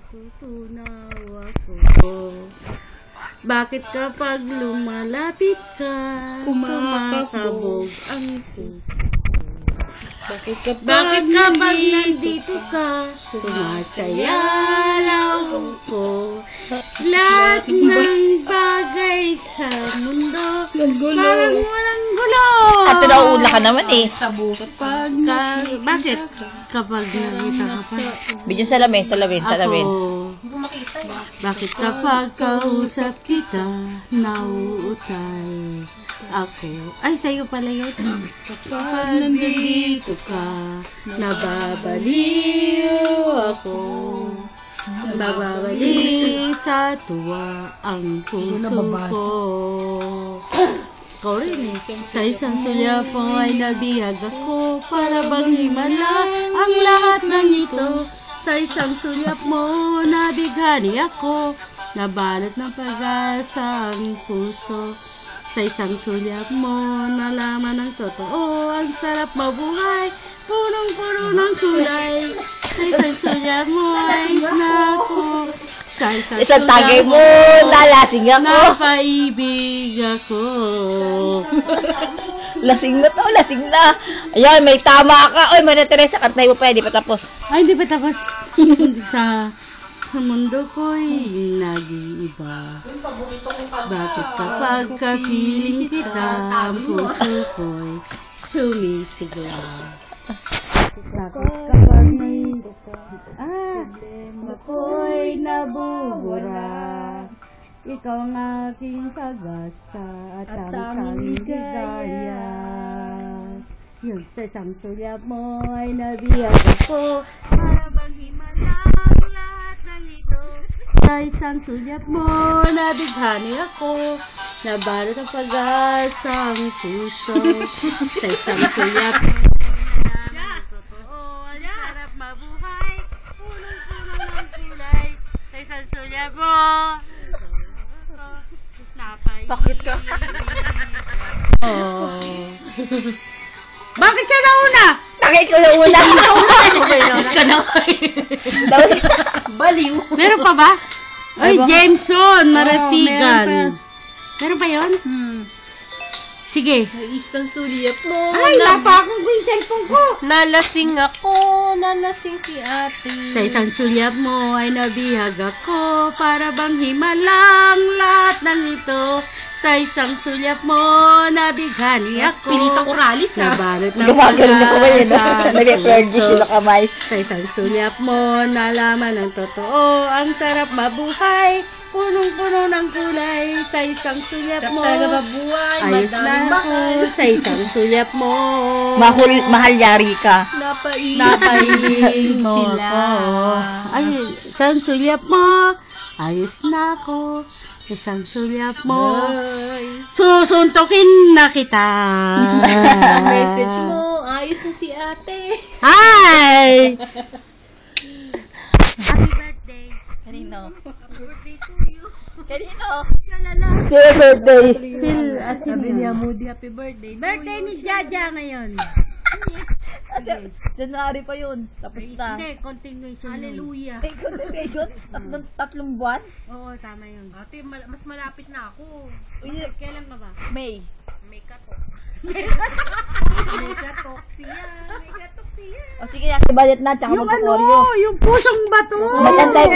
natutunaw ako. Bakit kapag lumalapit ka, kumakabog ang puso? Bakit kapag nandito ka, sumasaya raw ko. Lahat ng bagay sa mundo parang walang gulo. At nauula ka naman eh. Bakit kapag nakita ka pa? Bigyan salamin. Bakit kapag kausap kita, nauutal ako? Ay, sa'yo pala yun. Kapag nandito ka, nababaliw ako. Nababaliw sa tuwa ang puso ko. Ikaw rin eh. Sa isang sulya po ay nabihag ako, para bang himala ang lahat ng ito. Sa isang sulyap mo, nabighani ako, nabalot ng pag-asa ang puso. Sa isang sulyap mo, nalaman ng totoo, ang sarap mabuhay, punong-puno ng kulay. Sa isang sulyap mo, ayos na ako. Sa Isang tagay mo, nalasing ako. Napaibig ako. Lasing na to, lasing na. Ayan, may tama ka. Oy, Maria Teresa, kantay mo pa, hindi pa tapos. Ay, hindi pa tapos. sa mundo ko'y nag-iiba. Bakit kapag kapiling kita, ang puso ko'y sumisigla. Bakit kapag nandito ka, ako'y nabubura. Ikaw ang aking pag-asa at ang ligaya. Yung sa isang sulyap mo ay nabiyag ako, para bang himala ang lahat ng ito. Sa isang sulyap mo, nabighani ako, nabalot ang pag-asa ang puso. Sa isang sulyap mo, nalaman ang totoo, ang sarap mabuhay, punong-puno ng kulay. Sa isang sulyap mo, Bakit ka? Oh. Bakit siya nauna? Takay ko na una. Tapos ka na. Baliw. Meron pa ba? Ay, Jameson, Marasigan. Meron pa yun? Sige. Sa isang sulyap mo. Ay, napakong ko yung cellphone ko. Nalasing ako, nalasing si ate. Sa isang sulyap mo ay nabihag ako, para bang himalang lahat ng ito. Sa isang sulyap mo, nabighani ako. Pinita Corrales ha. Nabalot ng Gumagano'n ako ngayon. pag-asa Nag-perdish yung kamay. Sa isang sulyap mo, nalaman ang totoo, ang sarap mabuhay, punong-puno ng kulay. Sa isang sulyap mo, Kapag mabuhay, ayos na madaming ako. bakal. Sa isang sulyap mo, Mahal yari ka. napailing mo sila. ako. Ay, isang sulyap mo, ayos na ako. Isang sulyap mo, susuntukin na kita. Sa message mo, ayos na si ate. Hi! Happy birthday. Kanino? Birthday to you. Kanino? Lalala. Sino birthday? Sabi niya, Moody, happy birthday to Birthday you. ni Jaja ngayon. January pa yun. Tapos na. Hindi, continuation. Hallelujah. Ay, continuation? Tatlong buwan? Oo, tama yun. Ate, mas malapit na ako. Kailan ka ba? May. May katok. May katok siya. May katok siya. O sige, balit na, tsaka Yung magkukoryo. yung pusong bato. Magantay